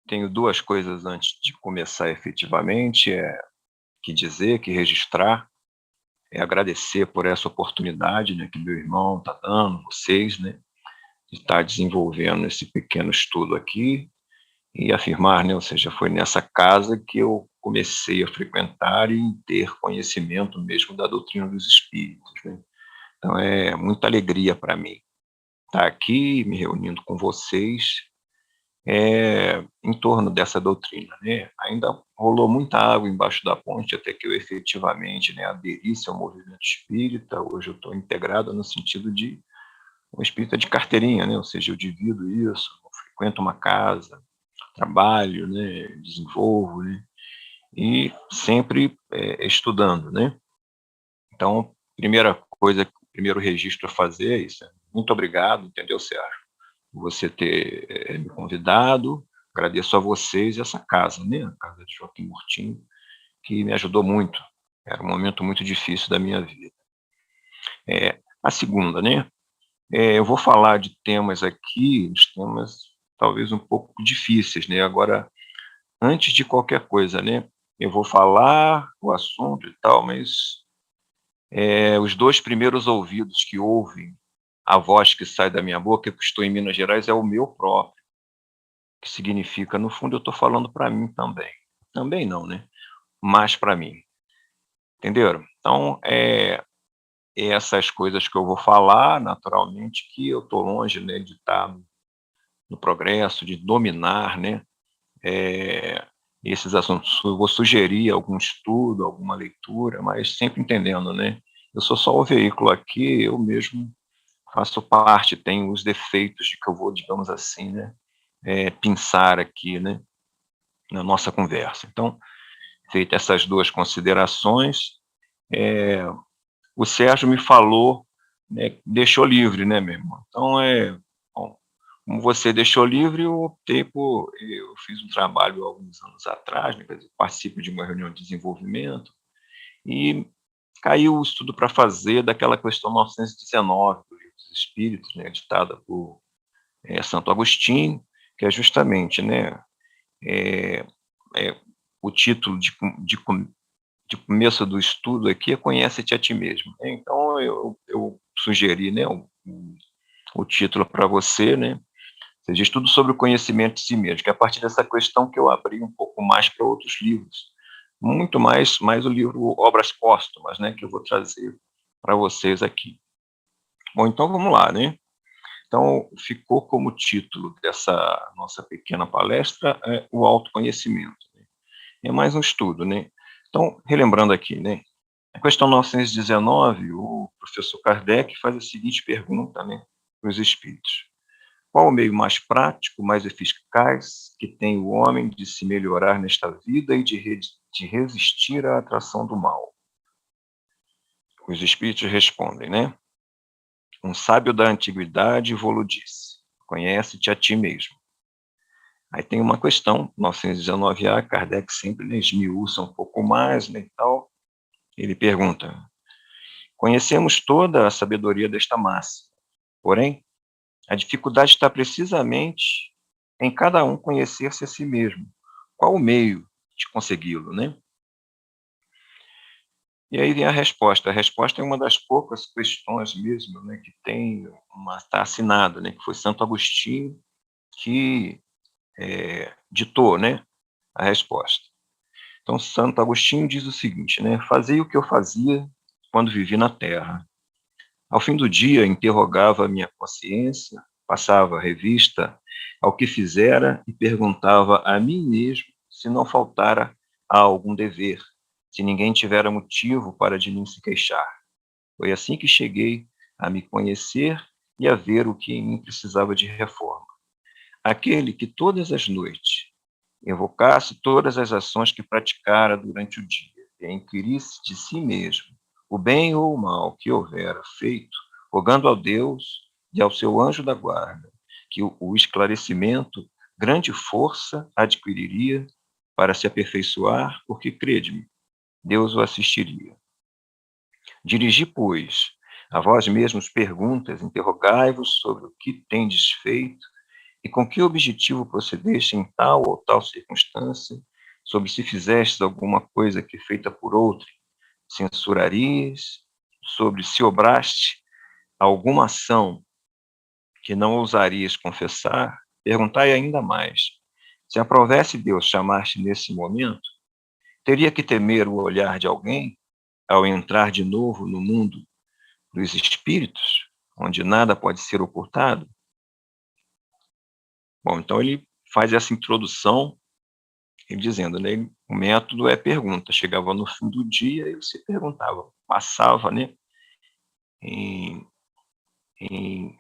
Tenho 2 coisas antes de começar efetivamente, que dizer, que registrar, agradecer por essa oportunidade, né, que meu irmão está dando, vocês, né, de estar desenvolvendo esse pequeno estudo aqui e afirmar, né, ou seja, foi nessa casa que eu comecei a frequentar e ter conhecimento mesmo da doutrina dos espíritos, né. Então é muita alegria para mim estar aqui me reunindo com vocês em torno dessa doutrina, né. Ainda rolou muita água embaixo da ponte até que eu efetivamente, né, aderisse ao movimento espírita. Hoje eu estou integrado no sentido de um espírita de carteirinha, né, ou seja, eu divido isso, eu frequento uma casa, trabalho, né, desenvolvo, né, e sempre, estudando, né. Então, primeira coisa, primeiro registro a fazer é isso, muito obrigado, entendeu, Sérgio, por você ter, me convidado. Agradeço a vocês e essa casa, né, a casa de Joaquim Murtinho, que me ajudou muito. Era um momento muito difícil da minha vida. A segunda, né, eu vou falar de temas aqui, os temas talvez um pouco difíceis, né. Agora, antes de qualquer coisa, né, eu vou falar o assunto e tal, mas, os 2 primeiros ouvidos que ouvem a voz que sai da minha boca, que estou em Minas Gerais, é o meu próprio. Que significa, no fundo, eu estou falando para mim também. Também não, né, mas para mim, entenderam? Então, essas coisas que eu vou falar, naturalmente que eu estou longe, né, de estar no progresso, de dominar, né, eh, esses assuntos. Eu vou sugerir algum estudo, alguma leitura, mas sempre entendendo, né, eu sou só o veículo aqui, eu mesmo faço parte, tenho os defeitos de que eu vou, digamos assim, né, pensar aqui, né, na nossa conversa. Então, feita essas 2 considerações, eh, o Sérgio me falou, né, deixou livre, né, meu irmão. Então, bom, como você deixou livre, eu fiz um trabalho há alguns anos atrás, né, quer dizer, participo de uma reunião de desenvolvimento, e caiu o estudo para fazer daquela questão 919 do Livro dos Espíritos, né, ditada por, Santo Agostinho, que é justamente, né, eh eh, o título de começo do estudo aqui é "Conhece-te a ti mesmo", né. Então eu sugeri, né, o título para você, né, seja estudo sobre o conhecimento de si mesmo, que é a partir dessa questão que eu abri um pouco mais para outros livros, muito mais o livro Obras Póstumas, né, que eu vou trazer para vocês aqui. Bom, então vamos lá, né. Então ficou como título dessa nossa pequena palestra, o autoconhecimento, né. É mais um estudo, né. Então, relembrando aqui, né, a questão 919, o professor Kardec faz a seguinte pergunta, né, para os espíritos: "Qual o meio mais prático, mais eficaz que tem o homem de se melhorar nesta vida e de resistir à atração do mal?" Os espíritos respondem, né: "Um sábio da antiguidade vô-lo disse: conhece-te a ti mesmo." Aí tem uma questão, 919A, Kardec sempre, né, esmiuça um pouco mais, né, e tal. Ele pergunta: "Conhecemos toda a sabedoria desta máxima, porém, a dificuldade está precisamente em cada um conhecer-se a si mesmo. Qual o meio de consegui-lo, né?" E aí vem a resposta é uma das poucas questões mesmo, né, que tem uma está assinado, né, que foi Santo Agostinho que, ditou, né, a resposta. Então Santo Agostinho diz o seguinte, né: "Fazei o que eu fazia quando vivi na terra. Ao fim do dia, interrogava a minha consciência, passava revista ao que fizera e perguntava a mim mesmo se não faltara a algum dever, se ninguém tivera motivo para de mim se queixar. Foi assim que cheguei a me conhecer e a ver o que em mim precisava de reforma. Aquele que todas as noites evocasse todas as ações que praticara durante o dia e inquirisse de si mesmo o bem ou o mal que houvera feito, rogando ao Deus e ao seu anjo da guarda que o esclarecimento grande força adquiriria para se aperfeiçoar, porque, crede-me, Deus o assistiria. Dirigi, pois, a vós mesmos perguntas, interrogai-vos sobre o que tendes feito E com que objetivo procedeste em tal ou tal circunstância, sobre se fizestes alguma coisa que feita por outro, censurarias, sobre se obraste alguma ação que não ousarias confessar, perguntai ainda mais. Se aprovesse Deus chamar-te nesse momento, teria que temer o olhar de alguém ao entrar de novo no mundo dos espíritos, onde nada pode ser ocultado? Bom, então ele faz essa introdução, ele dizendo, né, o método é pergunta. Chegava no fim do dia, ele se perguntava, passava, né, em, em,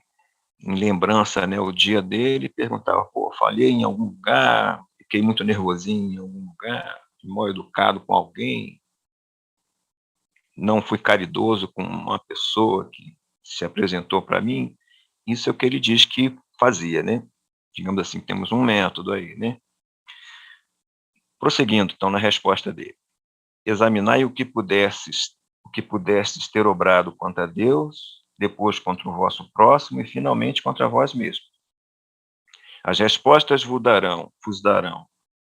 em lembrança, né, o dia dele, perguntava, pô, falhei em algum lugar, fiquei muito nervosinho em algum lugar, fui mal educado com alguém, não fui caridoso com uma pessoa que se apresentou para mim. Isso é o que ele diz que fazia, né? Digamos assim, temos um método aí, né? Prosseguindo, então, na resposta dele. Examinai o que pudestes ter obrado contra Deus, depois contra o vosso próximo e finalmente contra vós mesmos. As respostas vos darão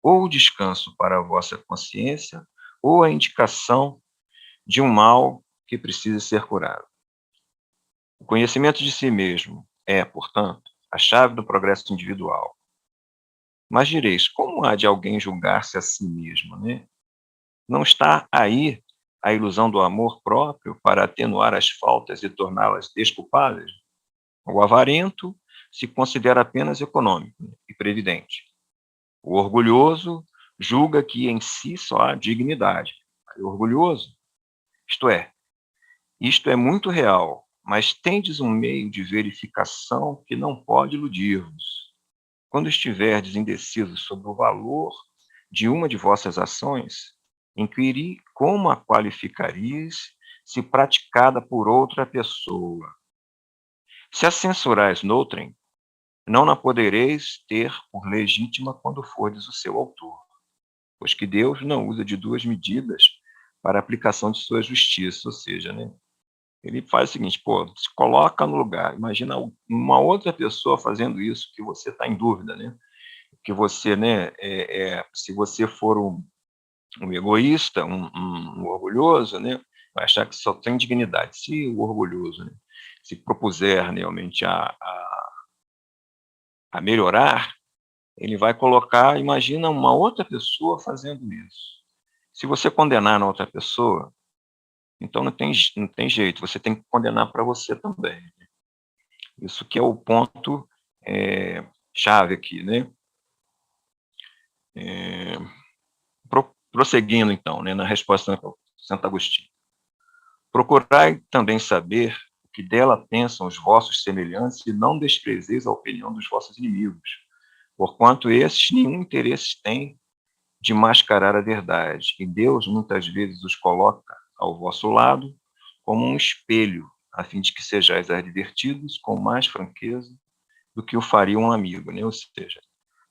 ou o descanso para a vossa consciência, ou a indicação de um mal que precise ser curado. O conhecimento de si mesmo é, portanto, a chave do progresso individual. Mas direis, como há de alguém julgar-se a si mesmo, né? Não está aí a ilusão do amor próprio para atenuar as faltas e torná-las desculpáveis? O avarento se considera apenas econômico e previdente. O orgulhoso julga que em si só há dignidade. O orgulhoso, isto é muito real, mas tendes um meio de verificação que não pode iludir-vos. Quando estiverdes indecisos sobre o valor de uma de vossas ações, inquiri como a qualificarias se praticada por outra pessoa. Se a censurais noutrem, não na podereis ter por legítima quando fordes o seu autor, pois que Deus não usa de duas medidas para a aplicação de sua justiça, ou seja, né, ele faz o seguinte, pô, se coloca no lugar, imagina uma outra pessoa fazendo isso, que você está em dúvida, né, que você, né, se você for um egoísta, um orgulhoso, né, vai achar que só tem dignidade. Se o orgulhoso, né, se propuser realmente a melhorar, ele vai colocar, imagina uma outra pessoa fazendo isso. Se você condenar a outra pessoa, então não tem jeito, você tem que condenar para você também. Isso que é o ponto chave aqui, né? Prosseguindo, então, né, na resposta de Santo Agostinho. Procurai também saber o que dela pensam os vossos semelhantes e não desprezeis a opinião dos vossos inimigos, porquanto esses nenhum interesse têm de mascarar a verdade, e Deus muitas vezes os coloca ao vosso lado como um espelho, a fim de que sejais advertidos com mais franqueza do que o faria um amigo, né? Ou seja,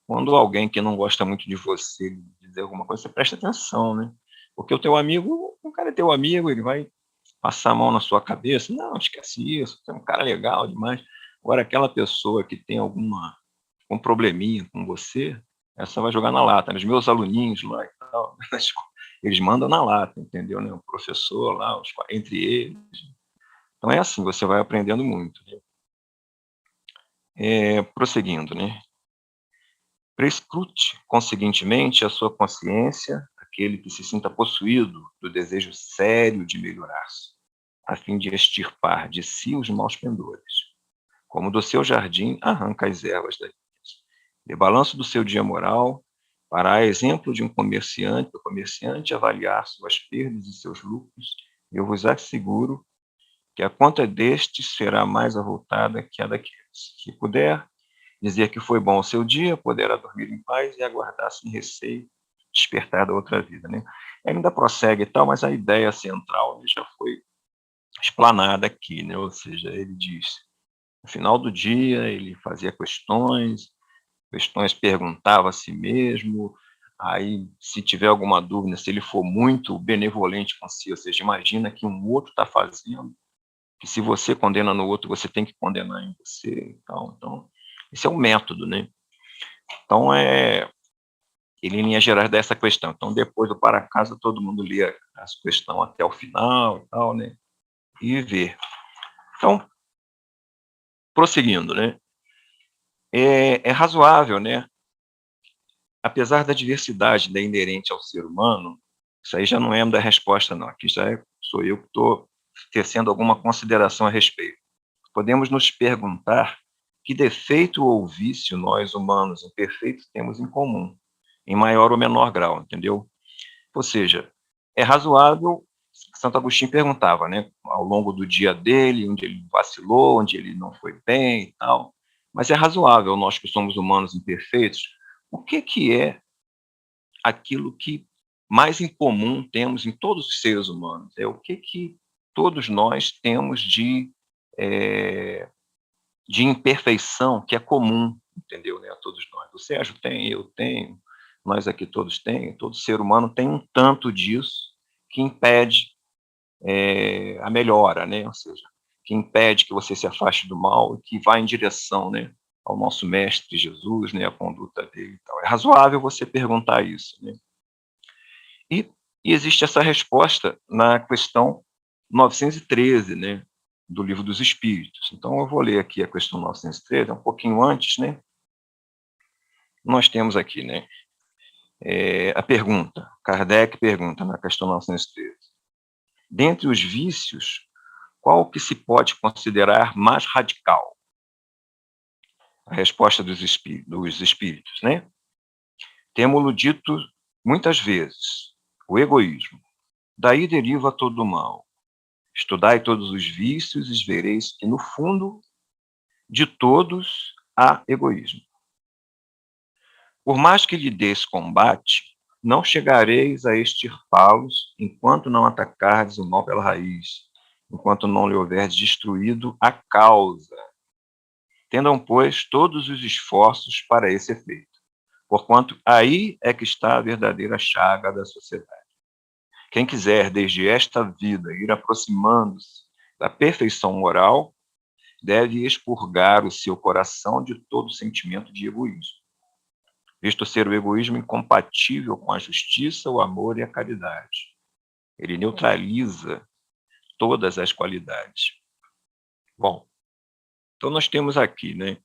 quando alguém que não gosta muito de você dizer alguma coisa, você presta atenção, né? Porque o teu amigo, o cara é teu amigo, ele vai passar a mão na sua cabeça, não, esquece isso, você é um cara legal demais. Agora, aquela pessoa que tem um probleminha com você, essa vai jogar na lata. Os meus aluninhos lá e tal, eles mandam na lata, entendeu? Né? O professor lá, entre eles. Então é assim, você vai aprendendo muito. Né? Prosseguindo, né? Prescrute, conseguintemente, a sua consciência, aquele que se sinta possuído do desejo sério de melhorar-se, a fim de extirpar de si os maus pendores. Como do seu jardim arranca as ervas daí. De balanço do seu dia moral, para a exemplo de um comerciante, o comerciante avaliar suas perdas e seus lucros, eu vos asseguro que a conta destes será mais avultada que a daqueles. Se puder dizer que foi bom o seu dia, poderá dormir em paz e aguardar sem receio despertar da outra vida. Né? Ele ainda prossegue e tal, mas a ideia central já foi explanada aqui, né? Ou seja, ele diz, no final do dia, ele fazia questões perguntava a si mesmo, aí se tiver alguma dúvida, se ele for muito benevolente com si, ou seja, imagina que um outro está fazendo, que se você condena no outro, você tem que condenar em você, então esse é o método, né? Então, ele, em linhas gerais, dá essa questão. Então, depois do para casa, todo mundo lê a questão até o final e tal, né? E vê. Então, prosseguindo, né? É razoável, né? Apesar da diversidade, né, inerente ao ser humano, isso aí já não é da resposta, não. Aqui sou eu que estou tecendo alguma consideração a respeito. Podemos nos perguntar que defeito ou vício nós, humanos imperfeitos, temos em comum, em maior ou menor grau, entendeu? Ou seja, é razoável, Santo Agostinho perguntava, né, ao longo do dia dele, onde ele vacilou, onde ele não foi bem e tal, mas é razoável, nós que somos humanos imperfeitos, o que é aquilo que mais em comum temos em todos os seres humanos? É o que todos nós temos de imperfeição que é comum, entendeu, né, a todos nós. O Sérgio tem, eu tenho, nós aqui todos têm, todo ser humano tem um tanto disso que impede a melhora, né, ou seja, que impede que você se afaste do mal e que vá em direção, né, ao nosso mestre Jesus, né, a conduta dele e tal. É razoável você perguntar isso, né? E, e existe essa resposta na questão 913, né, do Livro dos Espíritos. Então, eu vou ler aqui a questão 913, um pouquinho antes, né? Nós temos aqui, né, a pergunta. Kardec pergunta na questão 913. Dentre os vícios, qual que se pode considerar mais radical? A resposta dos espíritos, né? Temo-lo dito muitas vezes, o egoísmo. Daí deriva todo o mal. Estudai todos os vícios e vereis que, no fundo, de todos há egoísmo. Por mais que lhe des combate, não chegareis a extirpá-los enquanto não atacardes o mal pela raiz, enquanto não lhe houverdes destruído a causa. Tendam, pois, todos os esforços para esse efeito, porquanto aí é que está a verdadeira chaga da sociedade. Quem quiser, desde esta vida, ir aproximando-se da perfeição moral, deve expurgar o seu coração de todo sentimento de egoísmo, visto ser o egoísmo incompatível com a justiça, o amor e a caridade. Ele neutraliza todas as qualidades. Bom, então nós temos aqui, né,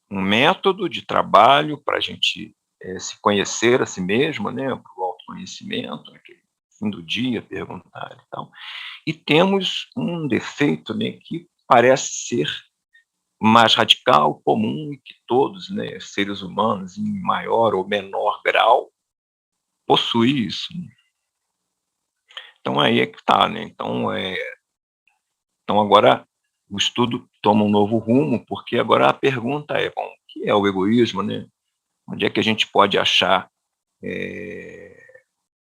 um método de trabalho para a gente se conhecer a si mesmo, né, para o autoconhecimento, aquele fim do dia, perguntar e tal. E temos um defeito, né, que parece ser mais radical, comum, e que todos, né, seres humanos, em maior ou menor grau, possuem isso. Então aí é que está, né? Então agora o estudo toma um novo rumo, porque agora a pergunta é, bom, o que é o egoísmo, né? Onde é que a gente pode achar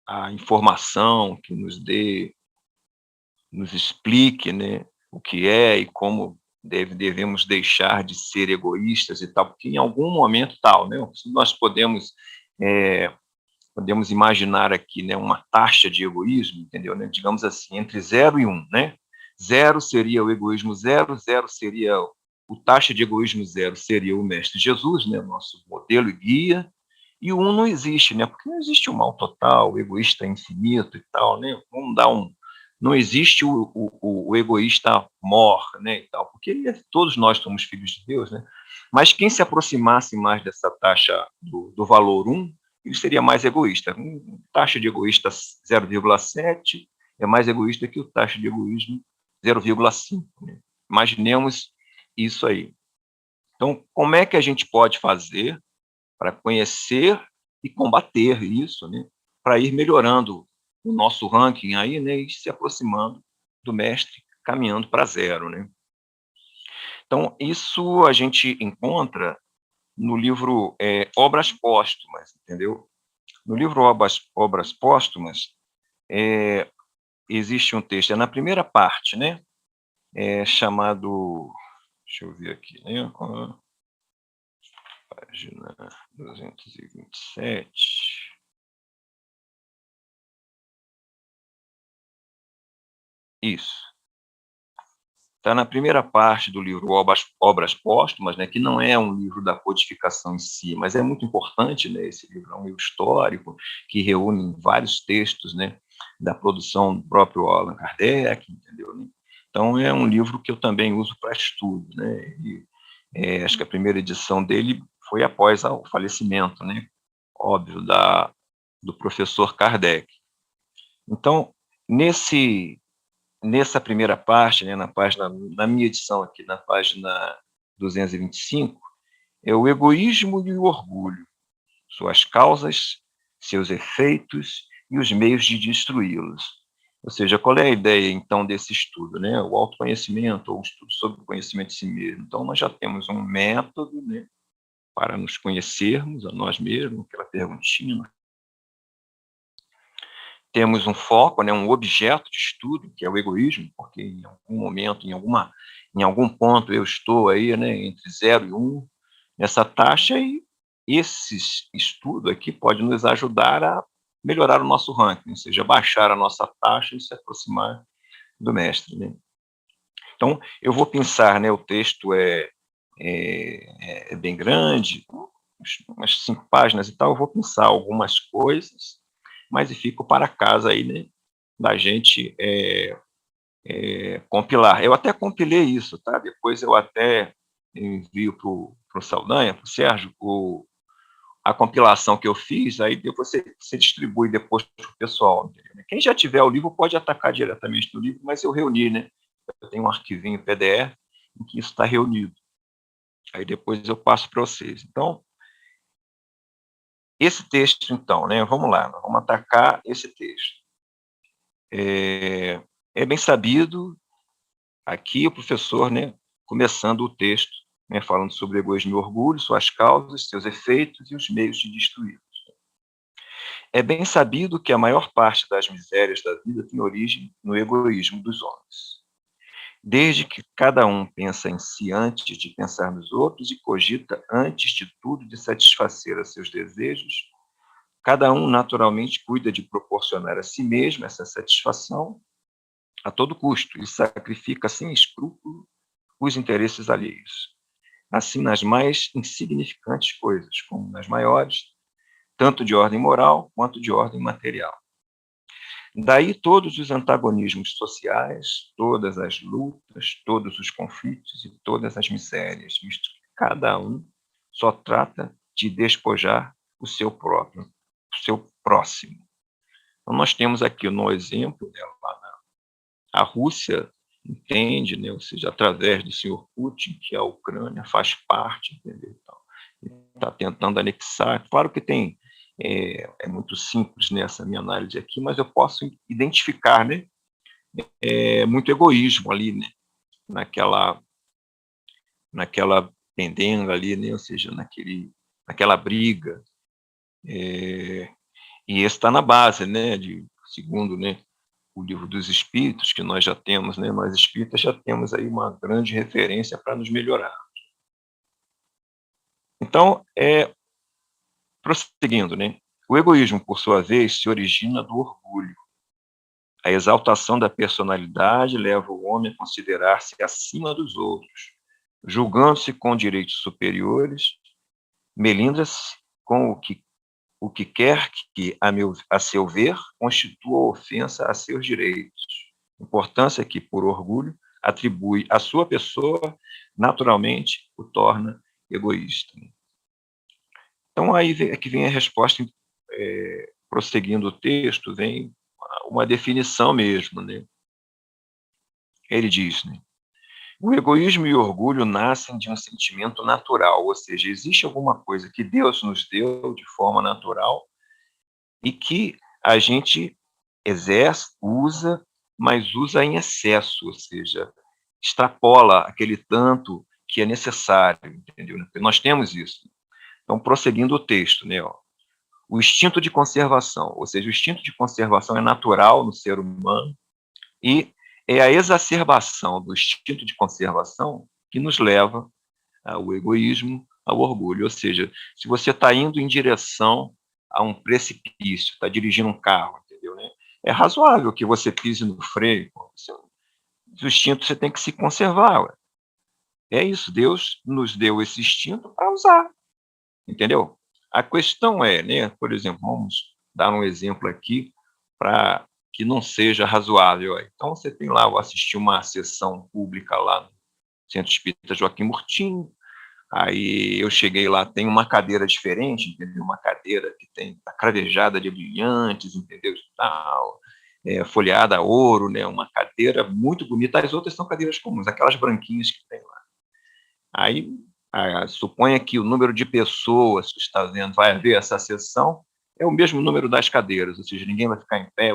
a informação que nos explique, né, o que é e como devemos deixar de ser egoístas e tal, porque em algum momento tal, né, nós podemos imaginar aqui, né, uma taxa de egoísmo, entendeu, né, digamos assim, entre 0 e 1, né, 0 seria o egoísmo zero, 0 seria o taxa de egoísmo 0 seria o Mestre Jesus, né, nosso modelo e guia, e o 1 não existe, né, porque não existe o mal total, o egoísta infinito e tal, né, vamos dar não existe o egoísta mor, né, e tal, porque todos nós somos filhos de Deus, né, mas quem se aproximasse mais dessa taxa do valor 1, ele seria mais egoísta. Taxa de egoísta 0,7 é mais egoísta que o taxa de egoísmo 0,5. Né? Imaginemos isso aí. Então, como é que a gente pode fazer para conhecer e combater isso, né? Para ir melhorando o nosso ranking aí, né? E se aproximando do mestre, caminhando para 0, né? Então, isso a gente encontra no livro Obras Póstumas, entendeu? No livro Obras Póstumas, existe um texto, na primeira parte, né? Chamado, deixa eu ver aqui, né? Página 227. Isso. Está na primeira parte do livro Obras Póstumas, né, que não é um livro da codificação em si, mas é muito importante, né, esse livro é um livro histórico, que reúne vários textos, né, da produção do próprio Allan Kardec, entendeu? Né? Então, é um livro que eu também uso para estudo, né, e, acho que a primeira edição dele foi após o falecimento, né, óbvio, do professor Kardec. Então, nessa primeira parte, né, na minha edição aqui, na página 225, é o egoísmo e o orgulho, suas causas, seus efeitos e os meios de destruí-los. Ou seja, qual é a ideia, então, desse estudo? Né? O autoconhecimento, ou o estudo sobre o conhecimento de si mesmo. Então, nós já temos um método, né, para nos conhecermos a nós mesmos, aquela perguntinha. Temos um foco, né, um objeto de estudo, que é o egoísmo, porque em algum momento, em algum ponto, eu estou aí, né, entre 0 e 1, nessa taxa, e esse estudo aqui pode nos ajudar a melhorar o nosso ranking, ou seja, baixar a nossa taxa e se aproximar do mestre. Né? Então, eu vou pensar, né, o texto é bem grande, umas 5 páginas e tal, eu vou pensar algumas coisas, mas fico para casa aí, né, da gente compilar. Eu até compilei isso, tá? Depois eu até envio para o Saldanha, para o Sérgio, a compilação que eu fiz, aí depois você distribui depois para o pessoal. Entendeu? Quem já tiver o livro pode atacar diretamente no livro, mas eu reuni, né? Eu tenho um arquivinho PDF em que isso está reunido. Aí depois eu passo para vocês. Então, esse texto, então, né? Vamos lá, vamos atacar esse texto. É bem sabido, aqui o professor, né, começando o texto, né, falando sobre egoísmo e orgulho, suas causas, seus efeitos e os meios de destruí-los. É bem sabido que a maior parte das misérias da vida tem origem no egoísmo dos homens. Desde que cada um pensa em si antes de pensar nos outros e cogita antes de tudo de satisfazer a seus desejos, cada um naturalmente cuida de proporcionar a si mesmo essa satisfação a todo custo e sacrifica sem escrúpulo os interesses alheios. Assim, nas mais insignificantes coisas, como nas maiores, tanto de ordem moral quanto de ordem material. Daí todos os antagonismos sociais, todas as lutas, todos os conflitos e todas as misérias, visto que cada um só trata de despojar o seu próprio, o seu próximo. Então, nós temos aqui no exemplo, né, a Rússia entende, né, ou seja, através do senhor Putin, que a Ucrânia faz parte, entendeu? Então, está tentando anexar. Claro que tem, muito simples nessa minha análise aqui, mas eu posso identificar, né, muito egoísmo ali, né, naquela pendenga ali, né, ou seja, naquela briga. E esse está na base, né, segundo, né, o livro dos Espíritos, que nós já temos, né, nós espíritas já temos aí uma grande referência para nos melhorar. Então, prosseguindo, né, o egoísmo, por sua vez, se origina do orgulho. A exaltação da personalidade leva o homem a considerar-se acima dos outros, julgando-se com direitos superiores, melindra-se com o que quer que, a seu ver, constitua ofensa a seus direitos. Importância que, por orgulho, atribui à sua pessoa, naturalmente o torna egoísta. Então, aí é que vem a resposta, prosseguindo o texto, vem uma definição mesmo. Né? Ele diz, né? O egoísmo e o orgulho nascem de um sentimento natural, ou seja, existe alguma coisa que Deus nos deu de forma natural e que a gente exerce, usa, mas usa em excesso, ou seja, extrapola aquele tanto que é necessário, entendeu? Nós temos isso. Então, prosseguindo o texto, né, ó, o instinto de conservação, ou seja, o instinto de conservação é natural no ser humano e é a exacerbação do instinto de conservação que nos leva ao egoísmo, ao orgulho. Ou seja, se você está indo em direção a um precipício, está dirigindo um carro, entendeu? Né? É razoável que você pise no freio, O instinto você tem que se conservar, ué. É isso, Deus nos deu esse instinto para usar, entendeu? A questão é, né, por exemplo, vamos dar um exemplo aqui para que não seja razoável. Então você tem lá, eu assisti uma sessão pública lá no Centro Espírita Joaquim Murtinho, aí eu cheguei lá, tem uma cadeira diferente, entendeu? Uma cadeira que tá cravejada de brilhantes, entendeu? Tal, folheada a ouro, né? Uma cadeira muito bonita. As outras são cadeiras comuns, aquelas branquinhas que tem lá. Aí, suponha que o número de pessoas que está vendo vai ver essa sessão é o mesmo número das cadeiras, ou seja, ninguém vai ficar em pé,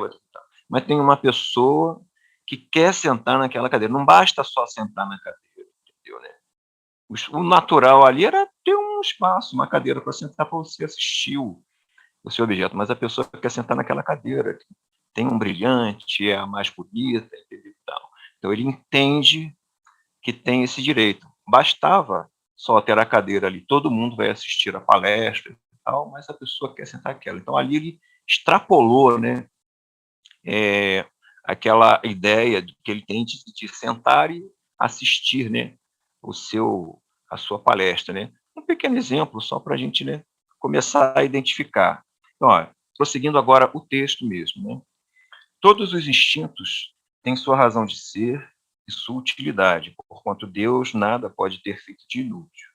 mas tem uma pessoa que quer sentar naquela cadeira. Não basta só sentar na cadeira, entendeu, né? O natural ali era ter um espaço, uma cadeira para sentar para você assistir o seu objeto, mas a pessoa quer sentar naquela cadeira, que tem um brilhante, é a mais bonita, entendeu? Então ele entende que tem esse direito. Bastava só ter a cadeira ali, todo mundo vai assistir a palestra e tal, mas a pessoa quer sentar aquela. Então ali ele extrapolou, né, aquela ideia que ele tem de sentar e assistir, né, a sua palestra, né. Um pequeno exemplo só para a gente, né, começar a identificar. Então, prosseguindo agora o texto mesmo, né. Todos os instintos têm sua razão de ser e sua utilidade, porquanto Deus nada pode ter feito de inútil.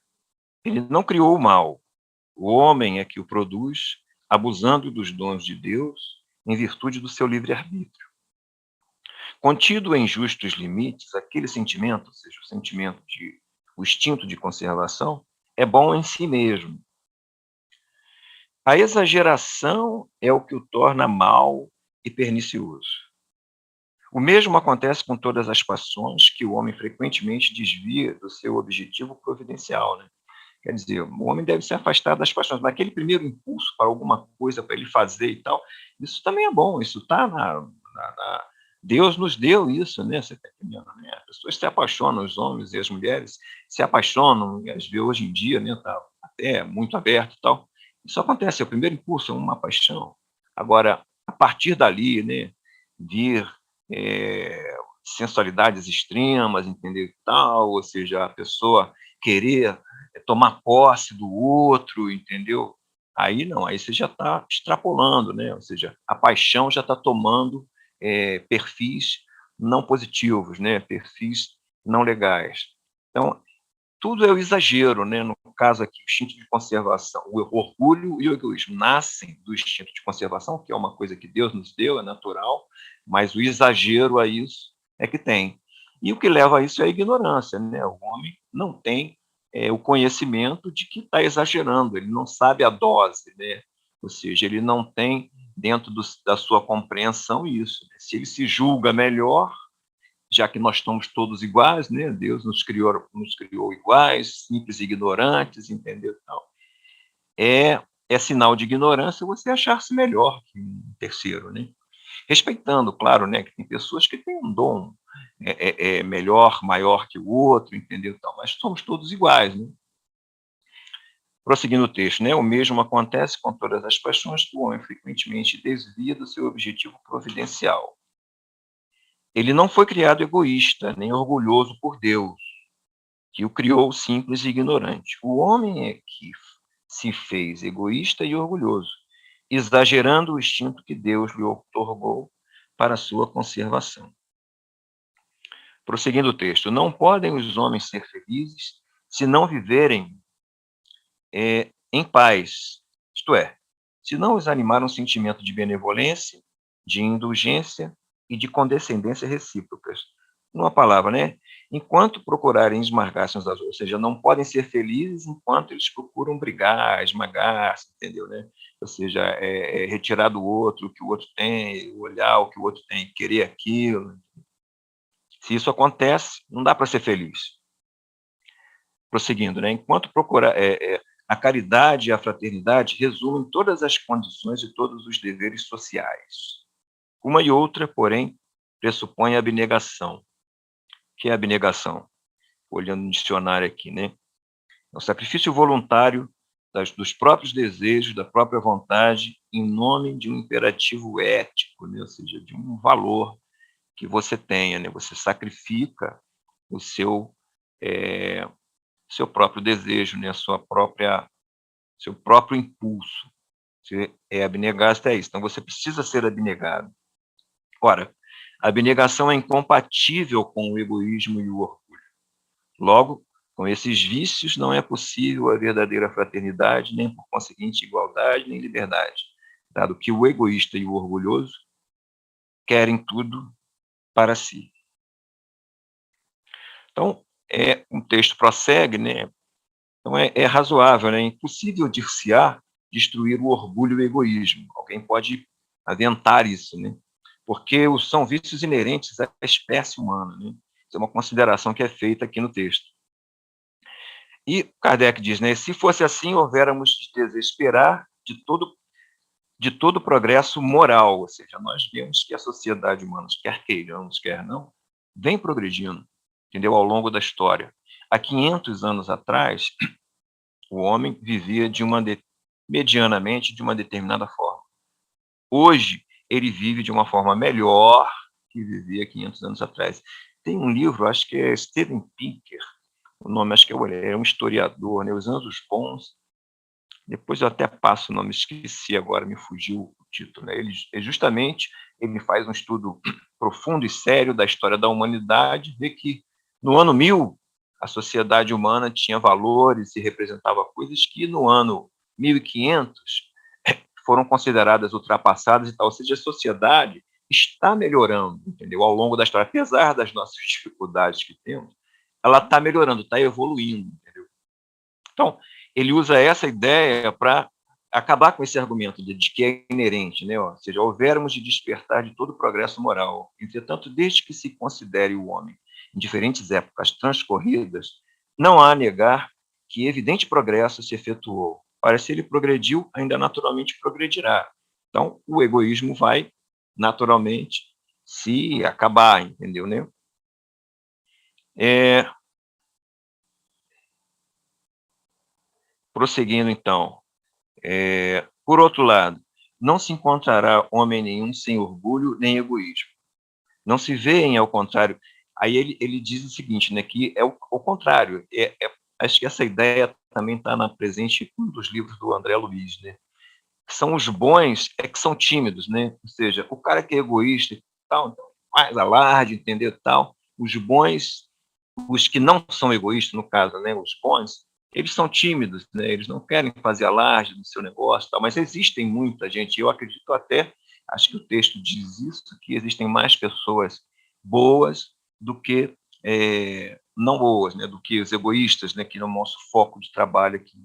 Ele não criou o mal, o homem é que o produz, abusando dos dons de Deus em virtude do seu livre-arbítrio. Contido em justos limites, aquele sentimento, ou seja, o instinto de conservação, é bom em si mesmo. A exageração é o que o torna mal e pernicioso. O mesmo acontece com todas as paixões que o homem frequentemente desvia do seu objetivo providencial, né? Quer dizer, o homem deve se afastar das paixões, mas aquele primeiro impulso para alguma coisa para ele fazer e tal, isso também é bom, isso está Deus nos deu isso, né? Você está entendendo, né? As pessoas se apaixonam, os homens e as mulheres se apaixonam, e às vezes hoje em dia, né, tá até muito aberto e tal. Isso acontece, é o primeiro impulso, é uma paixão. Agora, a partir dali, né, vir sensualidades extremas, entendeu? Tal, ou seja, a pessoa querer tomar posse do outro, entendeu? Aí não, aí você já está extrapolando, né? Ou seja, a paixão já está tomando perfis não positivos, né? Perfis não legais. Então, tudo é o exagero, né? No caso aqui, o instinto de conservação, o orgulho e o egoísmo nascem do instinto de conservação, que é uma coisa que Deus nos deu, é natural, mas o exagero a isso é que tem. E o que leva a isso é a ignorância, né? O homem não tem o conhecimento de que está exagerando, ele não sabe a dose, né? Ou seja, ele não tem dentro da sua compreensão isso. Né? Se ele se julga melhor, já que nós estamos todos iguais, né? Deus nos criou iguais, simples e ignorantes, entendeu? Então, é sinal de ignorância você achar-se melhor que um terceiro, né? Respeitando, claro, né, que tem pessoas que têm um dom melhor, maior que o outro, entendeu? Então, mas somos todos iguais, né? Prosseguindo o texto, né? O mesmo acontece com todas as paixões que o homem frequentemente desvia do seu objetivo providencial. Ele não foi criado egoísta, nem orgulhoso por Deus, que o criou simples e ignorante. O homem é que se fez egoísta e orgulhoso, exagerando o instinto que Deus lhe otorgou para a sua conservação. Prosseguindo o texto, não podem os homens ser felizes se não viverem em paz, isto é, se não os animar um sentimento de benevolência, de indulgência e de condescendência recíprocas. Numa palavra, né? Enquanto procurarem esmagar-se uns aos outros, ou seja, não podem ser felizes enquanto eles procuram brigar, esmagar-se, entendeu, né? Ou seja, retirar do outro o que o outro tem, olhar o que o outro tem, querer aquilo. Se isso acontece, não dá para ser feliz. Prosseguindo, né? Enquanto procurar a caridade e a fraternidade resumem todas as condições e todos os deveres sociais. Uma e outra, porém, pressupõe a abnegação. O que é abnegação? Olhando no dicionário aqui, né? É o sacrifício voluntário dos próprios desejos, da própria vontade, em nome de um imperativo ético, né? Ou seja, de um valor que você tenha, né? Você sacrifica o seu próprio desejo, né? Seu próprio impulso. Você é abnegado até isso. Então, você precisa ser abnegado. Ora, a abnegação é incompatível com o egoísmo e o orgulho. Logo, com esses vícios, não é possível a verdadeira fraternidade, nem, por conseguinte, igualdade, nem liberdade, dado que o egoísta e o orgulhoso querem tudo para si. Então, um texto prossegue, né? Então, é razoável, né? É impossível dir-se-á destruir o orgulho e o egoísmo. Alguém pode aventar isso, né? Porque são vícios inerentes à espécie humana, né? Isso é uma consideração que é feita aqui no texto. E Kardec diz, né, se fosse assim, houvéramos de desesperar de todo progresso moral, ou seja, nós vemos que a sociedade humana, quer queiramos, quer não, vem progredindo, entendeu, ao longo da história. Há 500 anos atrás, o homem vivia medianamente de uma determinada forma. Hoje, ele vive de uma forma melhor que vivia 500 anos atrás. Tem um livro, acho que é Steven Pinker, o nome acho que é um historiador, né, Os Anos Bons. Depois eu até passo o nome, esqueci agora, me fugiu o título. Né? Ele faz um estudo profundo e sério da história da humanidade, vê que no ano 1000 a sociedade humana tinha valores e representava coisas que no ano 1500 foram consideradas ultrapassadas e tal. Ou seja, a sociedade está melhorando, entendeu? Ao longo da história, apesar das nossas dificuldades que temos, ela está melhorando, está evoluindo, entendeu? Então, ele usa essa ideia para acabar com esse argumento de que é inerente, né? Ou seja, houvermos de despertar de todo o progresso moral. Entretanto, desde que se considere o homem em diferentes épocas transcorridas, não há a negar que evidente progresso se efetuou. Ora, se ele progrediu, ainda naturalmente progredirá. Então, o egoísmo vai naturalmente se acabar, entendeu, né? Prosseguindo, então, por outro lado, não se encontrará homem nenhum sem orgulho nem egoísmo. Não se vêem, ao contrário. Aí ele diz o seguinte, né, que é o contrário. Acho que essa ideia também está presente em um dos livros do André Luiz, né? São os bons que são tímidos, né? Ou seja, o cara que é egoísta e tal, então, faz alarde, entendeu, tal. Os bons, os que não são egoístas, no caso, né, os bons, eles são tímidos, né, eles não querem fazer alarde do seu negócio, tal, mas existem muita gente, eu acredito até, acho que o texto diz isso, que existem mais pessoas boas do que não boas, né, do que os egoístas, né, que é o nosso foco de trabalho aqui.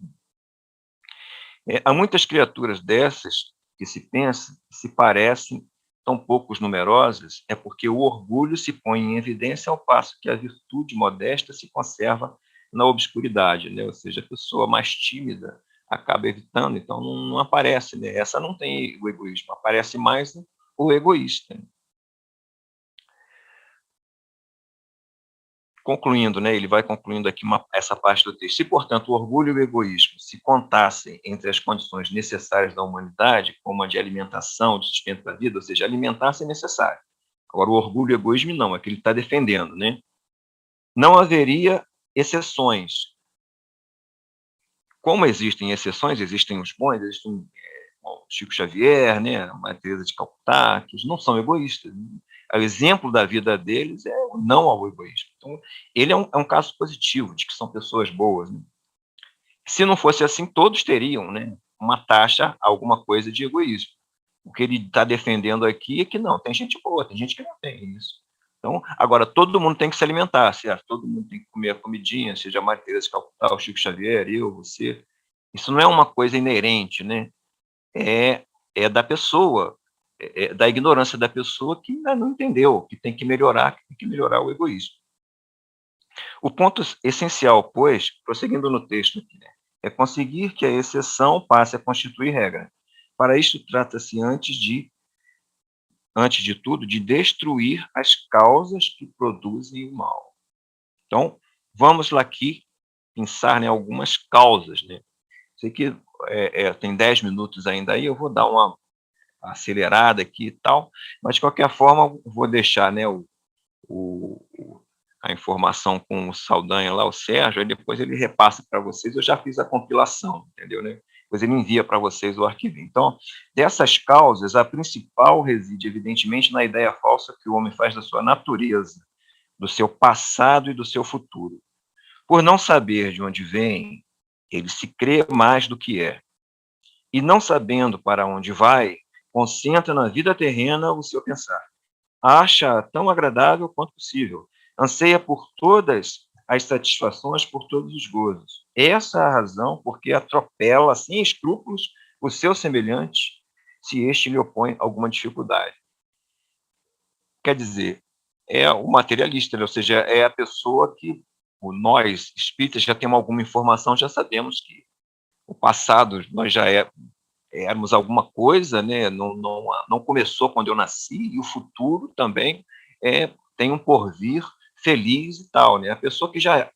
Há muitas criaturas dessas que se pensa, que se parecem tão poucos numerosas, é porque o orgulho se põe em evidência ao passo que a virtude modesta se conserva na obscuridade, né? Ou seja, a pessoa mais tímida acaba evitando, então não aparece, né? Essa não tem o egoísmo, aparece mais o egoísta. Concluindo, né, ele vai concluindo aqui essa parte do texto. Se, portanto, o orgulho e o egoísmo se contassem entre as condições necessárias da humanidade, como a de alimentação, de sustento da vida, ou seja, alimentar-se é necessário. Agora, o orgulho e o egoísmo não, é que ele está defendendo, né? Não haveria exceções. Como existem exceções, existem os bons, existem o Chico Xavier, né, a Teresa de Calcutá, que não são egoístas. O exemplo da vida deles é o não ao egoísmo. Então, ele é um caso positivo, de que são pessoas boas. Né? Se não fosse assim, todos teriam, né, uma taxa, alguma coisa de egoísmo. O que ele está defendendo aqui é que não, tem gente boa, tem gente que não tem isso. Então, agora, todo mundo tem que se alimentar, certo? Todo mundo tem que comer a comidinha, seja a Maria Teresa de Calcutá, o Chico Xavier, eu, você. Isso não é uma coisa inerente, né? É da pessoa, da ignorância da pessoa que ainda não entendeu, que tem que melhorar o egoísmo. O ponto essencial, pois, prosseguindo no texto aqui, né, é conseguir que a exceção passe a constituir regra. Para isto, trata-se, antes de tudo, de destruir as causas que produzem o mal. Então, vamos lá aqui pensar em algumas causas. Né? Sei que tem 10 minutos ainda aí, eu vou dar acelerada aqui e tal, mas de qualquer forma vou deixar, né, o a informação com o Saldanha lá, o Sérgio, aí depois ele repassa para vocês, eu já fiz a compilação, entendeu, né? Depois ele envia para vocês o arquivo. Então, dessas causas, a principal reside, evidentemente, na ideia falsa que o homem faz da sua natureza, do seu passado e do seu futuro. Por não saber de onde vem, ele se crê mais do que é. E não sabendo para onde vai, concentra na vida terrena o seu pensar. Acha tão agradável quanto possível. Anseia por todas as satisfações, por todos os gozos. Essa é a razão porque atropela, sem escrúpulos, o seu semelhante, se este lhe opõe alguma dificuldade. Quer dizer, é o materialista, né? Ou seja, é a pessoa que nós, espíritas, já temos alguma informação, já sabemos que o passado nós já éramos alguma coisa, né? Não começou quando eu nasci, e o futuro também tem um porvir feliz e tal, né? A pessoa que já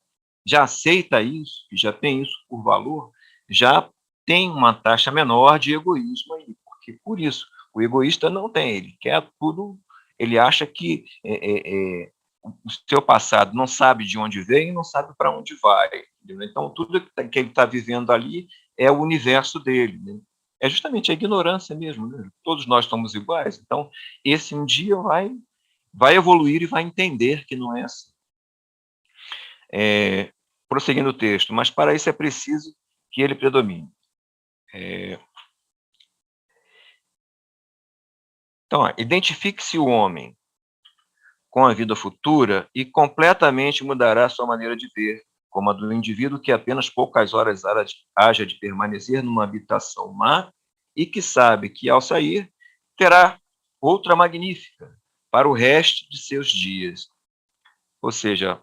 aceita isso, que já tem isso por valor, já tem uma taxa menor de egoísmo aí, porque por isso o egoísta não tem, ele quer tudo, ele acha que o seu passado não sabe de onde vem e não sabe para onde vai, entendeu? Então tudo que ele está vivendo ali é o universo dele, né? É justamente a ignorância mesmo, né? Todos nós somos iguais, então esse um dia vai evoluir e vai entender que não é assim. Prosseguindo o texto, mas para isso é preciso que ele predomine. Então, identifique-se o homem com a vida futura e completamente mudará sua maneira de ver, como a do indivíduo que apenas poucas horas haja de permanecer numa habitação má e que sabe que, ao sair, terá outra magnífica para o resto de seus dias. Ou seja,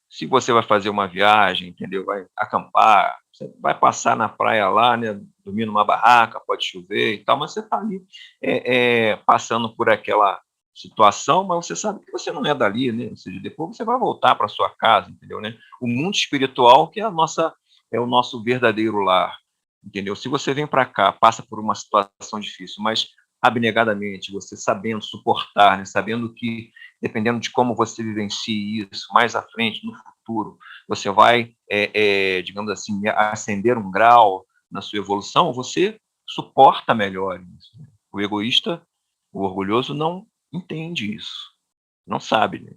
se você vai fazer uma viagem, entendeu? Vai acampar, você vai passar na praia lá, né? Dormir numa barraca, pode chover e tal, mas você está ali passando por aquela situação, mas você sabe que você não é dali, né? Ou seja, depois você vai voltar para sua casa, entendeu, né? O mundo espiritual que é o nosso verdadeiro lar, entendeu? Se você vem para cá, passa por uma situação difícil, mas abnegadamente, você sabendo suportar, né? Sabendo que dependendo de como você vivencie isso, mais à frente, no futuro, você vai, digamos assim, ascender um grau na sua evolução, você suporta melhor isso. Né? O egoísta, o orgulhoso, não entende isso, não sabe. Né?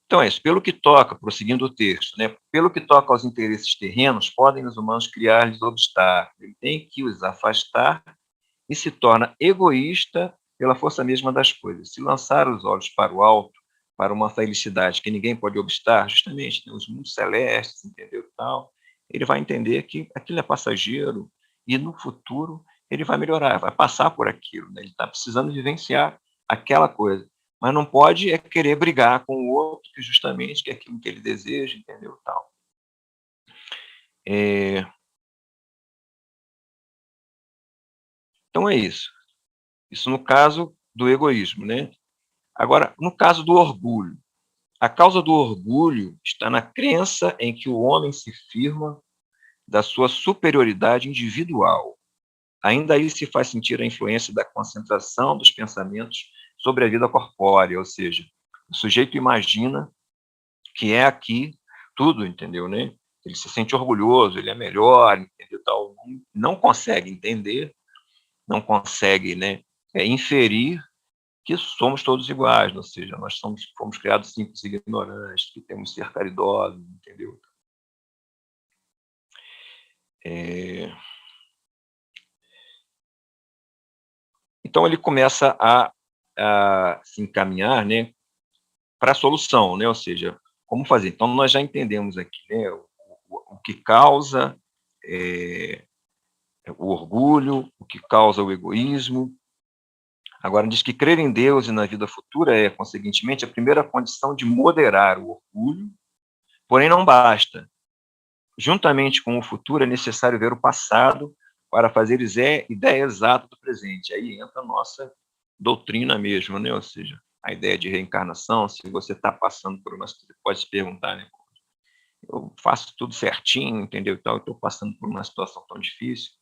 Então é isso, pelo que toca, prosseguindo o texto, né? Pelo que toca aos interesses terrenos, podem os humanos criar-lhes obstáculos, ele tem que os afastar e se torna egoísta pela força mesma das coisas. Se lançar os olhos para o alto, para uma felicidade que ninguém pode obstar, justamente né, os mundos celestes, entendeu, tal, ele vai entender que aquilo é passageiro e no futuro ele vai melhorar, vai passar por aquilo, né? Ele está precisando vivenciar aquela coisa, mas não pode querer brigar com o outro que justamente que é aquilo que ele deseja, entendeu, tal. Então é isso. Isso no caso do egoísmo, né? Agora, no caso do orgulho, a causa do orgulho está na crença em que o homem se firma da sua superioridade individual. Ainda aí se faz sentir a influência da concentração dos pensamentos sobre a vida corpórea, ou seja, o sujeito imagina que é aqui tudo, entendeu, né? Ele se sente orgulhoso, ele é melhor, entendeu? Tal. Não consegue entender, não consegue, né, inferir que somos todos iguais, ou seja, nós fomos criados simples e ignorantes, que temos que ser caridosos, entendeu? Então ele começa a se encaminhar, né, para a solução, né? Ou seja, como fazer. Então nós já entendemos aqui, né, o que causa o orgulho, o que causa o egoísmo. Agora diz que crer em Deus e na vida futura é, conseguintemente, a primeira condição de moderar o orgulho, porém não basta. Juntamente com o futuro, é necessário ver o passado para fazer ideia exata do presente. Aí entra a nossa doutrina mesmo, né? Ou seja, a ideia de reencarnação, se você está passando por uma... Você pode se perguntar, né? eu faço tudo certinho, entendeu? Então, eu estou passando por uma situação tão difícil.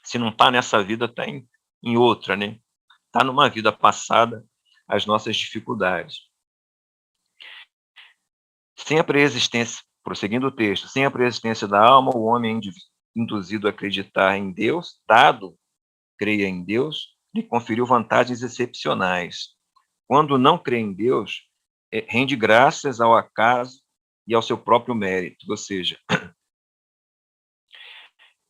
Se não está nessa vida, está em outra, né? Está numa vida passada as nossas dificuldades. Sem a preexistência, prosseguindo o texto, sem a preexistência da alma, o homem é induzido a acreditar em Deus, dado creia em Deus, lhe conferiu vantagens excepcionais. Quando não crê em Deus, rende graças ao acaso e ao seu próprio mérito, ou seja,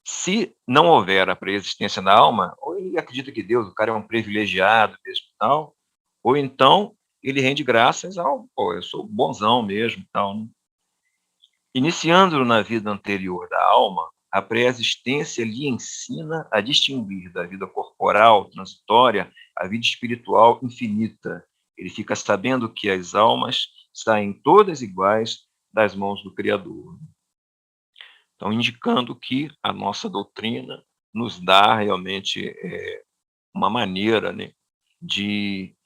se não houver a preexistência da alma, ou ele acredita que Deus, o cara é um privilegiado mesmo tal, ou então ele rende graças ao, pô, eu sou bonzão mesmo tal, né? Iniciando na vida anterior da alma, a pré-existência lhe ensina a distinguir da vida corporal transitória a vida espiritual infinita. Ele fica sabendo que as almas saem todas iguais das mãos do Criador. Então, indicando que a nossa doutrina nos dá realmente uma maneira, né, de,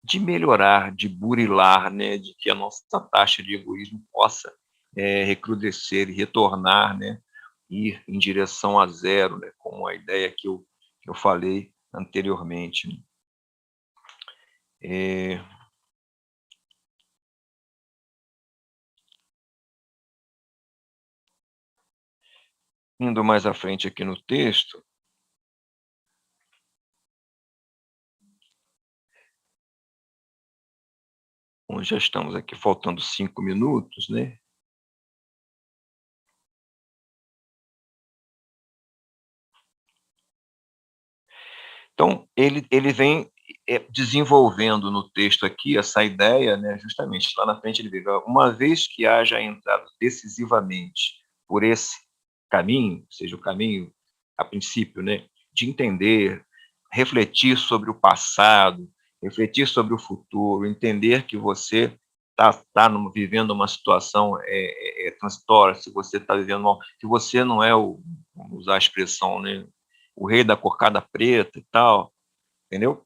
de melhorar, de burilar, né, de que a nossa taxa de egoísmo possa recrudescer e retornar, né, ir em direção a zero, né, como a ideia que eu falei anteriormente. Né. Indo mais à frente aqui no texto, onde já estamos aqui faltando 5 minutos, né? Então, ele vem desenvolvendo no texto aqui essa ideia, né, justamente, lá na frente ele diz, uma vez que haja entrado decisivamente por esse caminho, ou seja, o caminho, a princípio, né, de entender, refletir sobre o passado, refletir sobre o futuro, entender que você está vivendo uma situação transitória, se você está vivendo, que você não é o, vamos usar a expressão, né, o rei da cocada preta e tal, entendeu?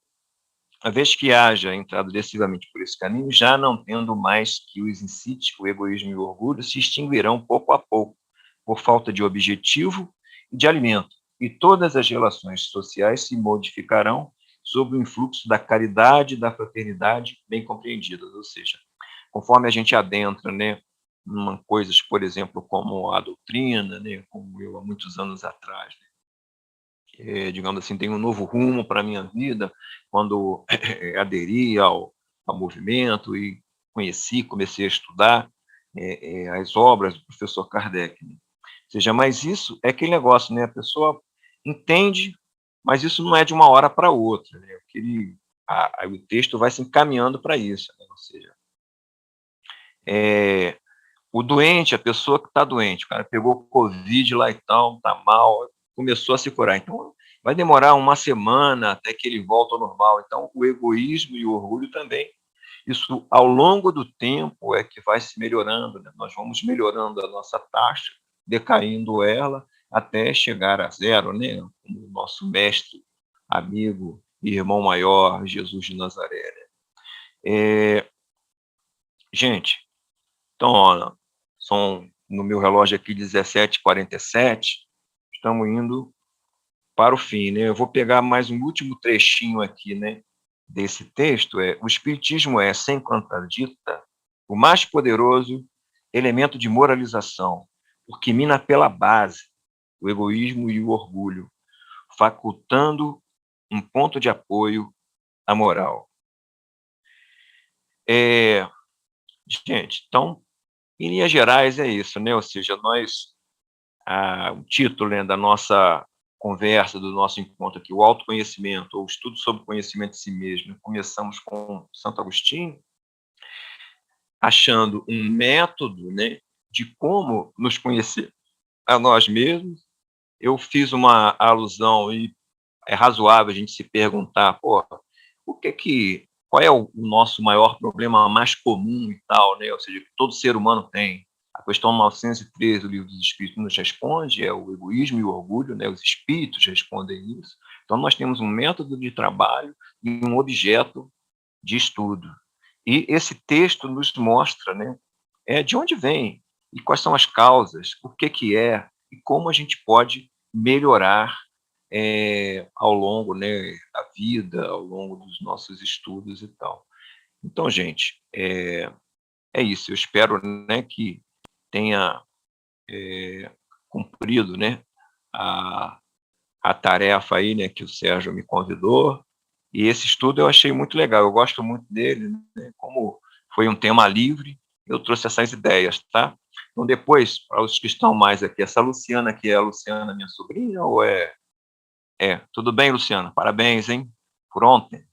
Uma vez que haja entrado decisivamente por esse caminho, já não tendo mais que os incite, o egoísmo e o orgulho se extinguirão pouco a pouco, por falta de objetivo e de alimento, e todas as relações sociais se modificarão sob o influxo da caridade e da fraternidade bem compreendidas, ou seja, conforme a gente adentra, né, em coisas, por exemplo, como a doutrina, né, como eu há muitos anos atrás, né, digamos assim, tem um novo rumo para a minha vida, quando aderi ao movimento e comecei a estudar as obras do professor Kardec. Né? Ou seja, mas isso é aquele negócio, né? A pessoa entende, mas isso não é de uma hora para outra. Né? O texto vai se encaminhando para isso. Né? Ou seja, o doente, a pessoa que está doente, o cara pegou Covid lá e tal, está mal, começou a se curar. Então, vai demorar uma semana até que ele volte ao normal. Então, o egoísmo e o orgulho também. Isso, ao longo do tempo, é que vai se melhorando. Né? Nós vamos melhorando a nossa taxa, decaindo ela, até chegar a zero, né? Como o nosso mestre, amigo e irmão maior, Jesus de Nazaré. Né? Gente, então, olha, são, no meu relógio aqui, 17h47, estamos indo para o fim, né? Eu vou pegar mais um último trechinho aqui, né, desse texto, o Espiritismo é, sem contradita, o mais poderoso elemento de moralização, porque mina pela base o egoísmo e o orgulho, facultando um ponto de apoio à moral. Gente, então, em linhas gerais é isso, né? Ou seja, o título, né, da nossa conversa, do nosso encontro aqui, o autoconhecimento, ou estudo sobre o conhecimento de si mesmo. Começamos com Santo Agostinho, achando um método, né, de como nos conhecer a nós mesmos. Eu fiz uma alusão, e é razoável a gente se perguntar, pô, qual é o nosso maior problema mais comum e tal, né? Ou seja, que todo ser humano tem. A questão 913 do Livro dos Espíritos nos responde, é o egoísmo e o orgulho, né? Os espíritos respondem isso. Então, nós temos um método de trabalho e um objeto de estudo. E esse texto nos mostra, né, de onde vem e quais são as causas, o que que é e como a gente pode melhorar ao longo, né, da vida, ao longo dos nossos estudos e tal. Então, gente, é isso. Eu espero, né, que tenha cumprido, né, a, a tarefa aí, né, que o Sérgio me convidou. E esse estudo eu achei muito legal. Eu gosto muito dele, né, como foi um tema livre, eu trouxe essas ideias, tá? Então, depois, para os que estão mais aqui, essa Luciana aqui é a Luciana, minha sobrinha, ou é? É, tudo bem, Luciana? Parabéns, hein? Por ontem.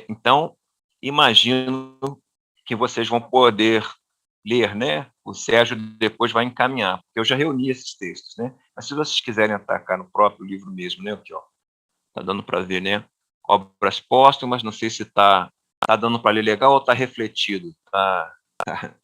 Então, imagino que vocês vão poder ler, né? O Sérgio depois vai encaminhar, porque eu já reuni esses textos, né? Mas se vocês quiserem atacar no próprio livro mesmo, né? Aqui, ó, tá dando para ver, né? Obras póstumas, não sei se tá dando para ler legal ou tá refletido, tá? Tá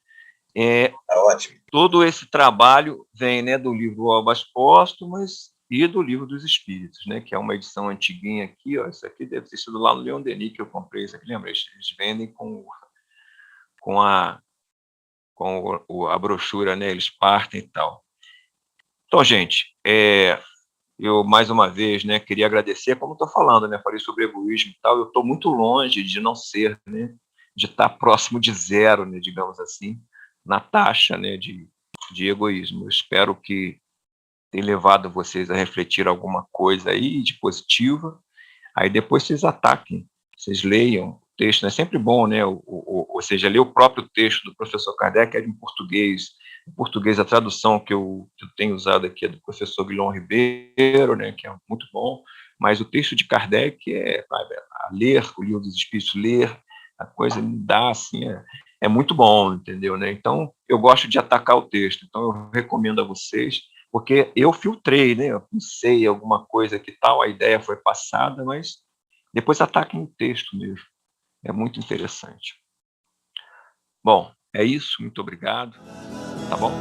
ótimo. Todo esse trabalho vem, né, do livro Obras Póstumas e do Livro dos Espíritos, né, que é uma edição antiguinha aqui, ó, isso aqui deve ter sido lá no Leon Denis que eu comprei, isso aqui, lembra? Eles vendem com a, a brochura, né, eles partem e tal. Então, gente, eu, mais uma vez, né, queria agradecer, como estou falando, né, falei sobre egoísmo e tal, eu estou muito longe de não ser, né, de estar próximo de zero, né, digamos assim, na taxa, né, de egoísmo. Eu espero que tenha levado vocês a refletir alguma coisa aí de positiva, aí depois vocês ataquem, vocês leiam o texto, né? É sempre bom, né, ou seja, ler o próprio texto do professor Kardec, é em português a tradução que eu tenho usado aqui é do professor Guilherme Ribeiro, né, que é muito bom, mas o texto de Kardec a ler o Livro dos Espíritos, ler, a coisa me dá, assim, é muito bom, entendeu, né? Então, eu gosto de atacar o texto, então eu recomendo a vocês, porque eu filtrei, né? Eu pensei alguma coisa que tal, a ideia foi passada, mas depois ataquem o texto mesmo. É muito interessante. Bom, é isso. Muito obrigado. Tá bom?